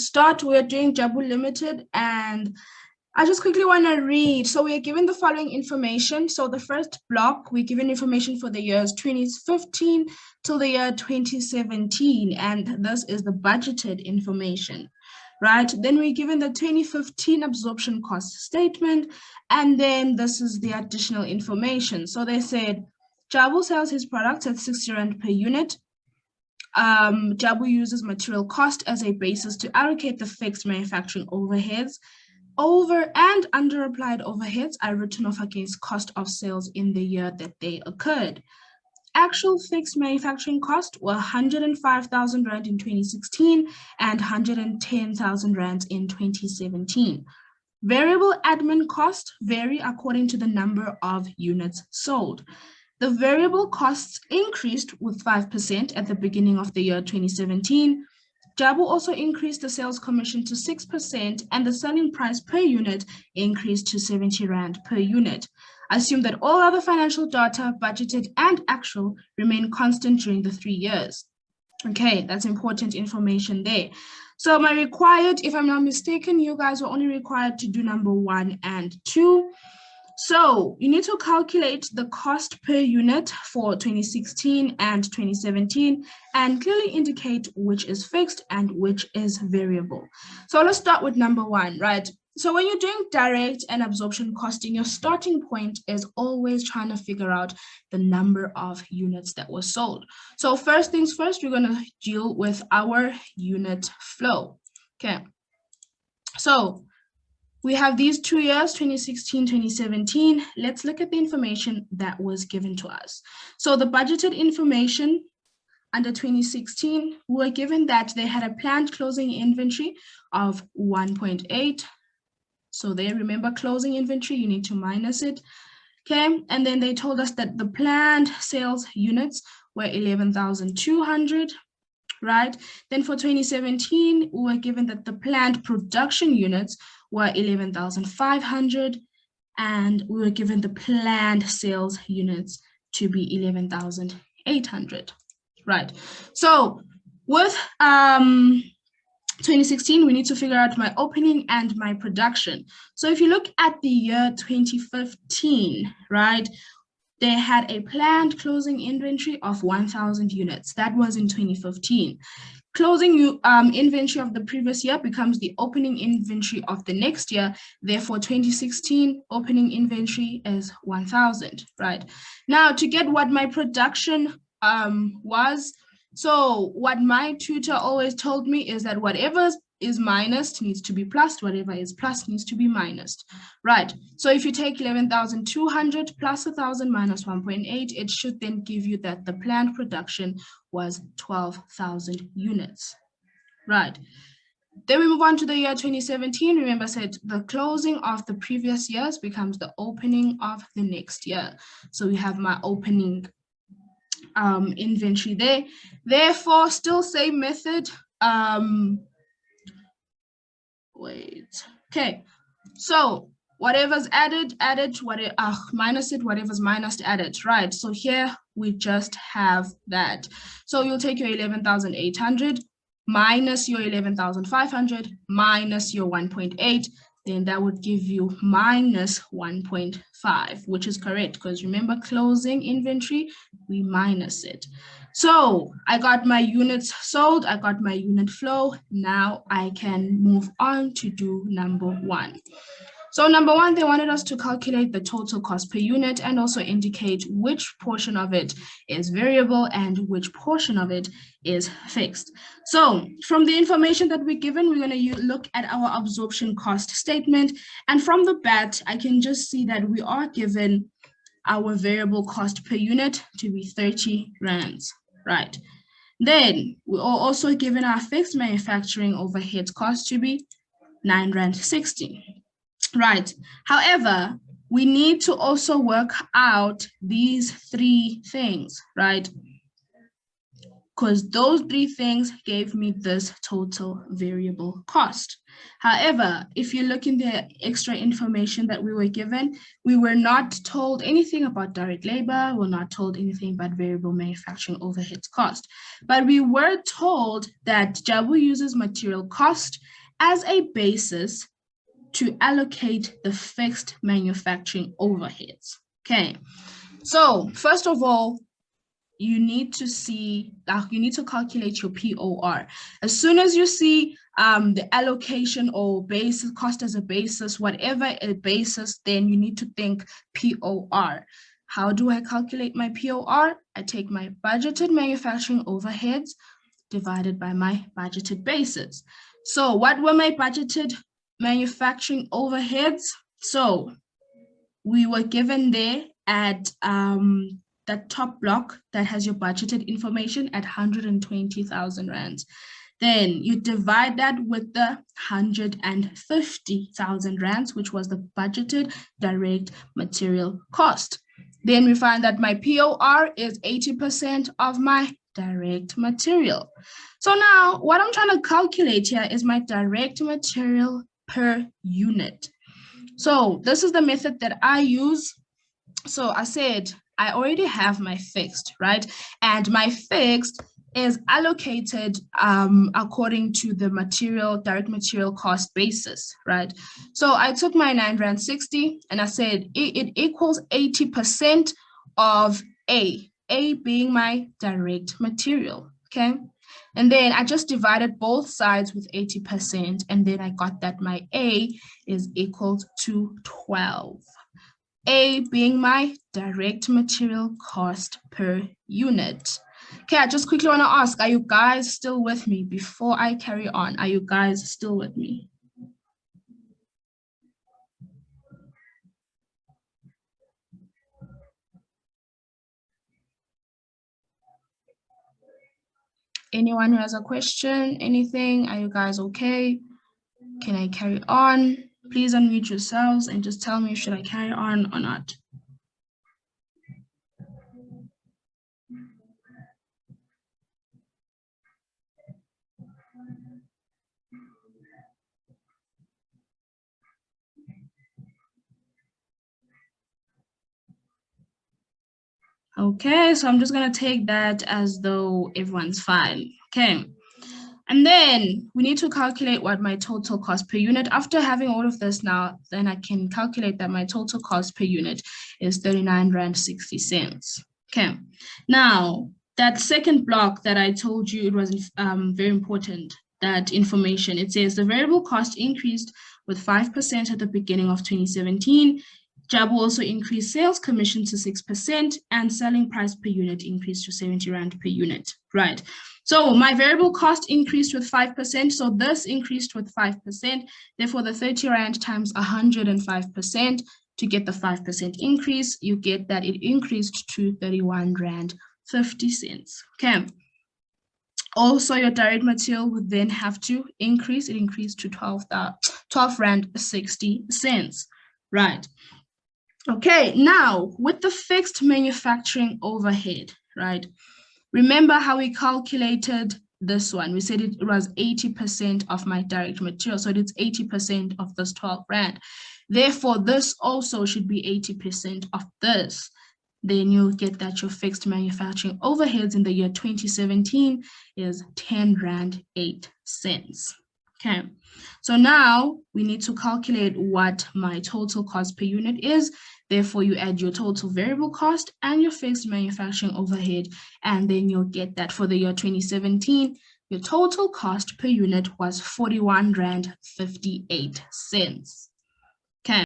start, we're doing Jabu Limited, and I just quickly want to read. So we are given the following information. So the first block, we're given information for the years 2015 till the year 2017, and this is the budgeted information, right? Then we're given the 2015 absorption cost statement, and then this is the additional information. So they said, Jabu sells his products at 60 Rand per unit. Jabu uses material cost as a basis to allocate the fixed manufacturing overheads. Over and under applied overheads are written off against cost of sales in the year that they occurred. Actual fixed manufacturing costs were 105,000 Rand in 2016 and 110,000 Rand in 2017. Variable admin costs vary according to the number of units sold. The variable costs increased with 5% at the beginning of the year 2017. Jabu also increased the sales commission to 6%, and the selling price per unit increased to 70 Rand per unit. Assume that all other financial data, budgeted and actual, remain constant during the 3 years. Okay, that's important information there. So my required, if I'm not mistaken, you guys were only required to do number 1 and 2. So you need to calculate the cost per unit for 2016 and 2017 and clearly indicate which is fixed and which is variable. So let's start with number 1, right? So when you're doing direct and absorption costing, your starting point is always trying to figure out the number of units that were sold. So first things first, we're going to deal with our unit flow. Okay. So we have these 2 years, 2016, 2017. Let's look at the information that was given to us. So the budgeted information under 2016, we were given that they had a planned closing inventory of 1.8. So there, remember closing inventory, you need to minus it. Okay, and then they told us that the planned sales units were 11,200. Right? Then for 2017, we were given that the planned production units were 11,500, and we were given the planned sales units to be 11,800. Right? So with 2016, we need to figure out my opening and my production. So if you look at the year 2015, right? They had a planned closing inventory of 1,000 units. That was in 2015. Closing inventory of the previous year becomes the opening inventory of the next year. Therefore, 2016 opening inventory is 1,000, right? Now, to get what my production was, so what my tutor always told me is that whatever is minus needs to be plus, whatever is plus needs to be minus, right? So if you take 11,200 plus 1,000 minus 1.8, it should then give you that the planned production was 12,000 units, right? Then we move on to the year 2017. Remember, I said the closing of the previous years becomes the opening of the next year. So we have my opening inventory there. Therefore, still same method. Okay, so whatever's added, whatever minus it, whatever's minus, added, right? So here we just have that. So you'll take your 11,800 minus your 11,500 minus your 1.8, then that would give you minus 1.5, which is correct because remember closing inventory, we minus it. So I got my units sold, I got my unit flow. Now I can move on to do number 1. So number 1, they wanted us to calculate the total cost per unit and also indicate which portion of it is variable and which portion of it is fixed. So from the information that we're given, we're going to look at our absorption cost statement. And from the bat, I can just see that we are given our variable cost per unit to be 30 rands, right? Then we are also given our fixed manufacturing overhead cost to be 9 rand 60, right? However, we need to also work out these 3 things, right? because those three things gave me this total variable cost. However, if you look in the extra information that we were given, we were not told anything about direct labor, we're not told anything about variable manufacturing overheads cost, but we were told that Jabu uses material cost as a basis to allocate the fixed manufacturing overheads. Okay, so first of all, you need to calculate your POR. As soon as you see the allocation or basis cost as a basis, whatever a basis, then you need to think POR. How do I calculate my POR? I take my budgeted manufacturing overheads divided by my budgeted basis. So what were my budgeted manufacturing overheads? So we were given there at that top block that has your budgeted information at 120,000 rands. Then you divide that with the 150,000 rands, which was the budgeted direct material cost. Then we find that my POR is 80% of my direct material. So now what I'm trying to calculate here is my direct material per unit. So this is the method that I use. So I said, I already have my fixed, right? And my fixed is allocated according to the direct material cost basis, right? So I took my 9 rand 60 and I said it equals 80% of A being my direct material, okay? And then I just divided both sides with 80%, and then I got that my A is equal to 12. A being my direct material cost per unit. Okay, I just quickly want to ask, are you guys still with me before I carry on? Are you guys still with me? Anyone who has a question, anything? Are you guys okay? Can I carry on? Please unmute yourselves and just tell me, should I carry on or not? Okay, so I'm just gonna take that as though everyone's fine. Okay. And then we need to calculate what my total cost per unit. After having all of this now, then I can calculate that my total cost per unit is 39 rand 60 cents. Okay. Now, that second block that I told you, it was very important, that information. It says the variable cost increased with 5% at the beginning of 2017. Jabu also increased sales commission to 6% and selling price per unit increased to 70 rand per unit, right? So my variable cost increased with 5%. So this increased with 5%. Therefore, the 30 rand times 105% to get the 5% increase, you get that it increased to 31 rand 50 cents. Okay. Also, your direct material would then have to increase. It increased to 12 rand 60 cents, right? Okay, now with the fixed manufacturing overhead, right? Remember how we calculated this one? We said it was 80% of my direct material, so it's 80% of this 12 rand. Therefore, this also should be 80% of this. Then you'll get that your fixed manufacturing overheads in the year 2017 is 10 rand 8 cents. Okay, so now we need to calculate what my total cost per unit is. Therefore, you add your total variable cost and your fixed manufacturing overhead, and then you'll get that for the year 2017, your total cost per unit was 41 rand 58 cents.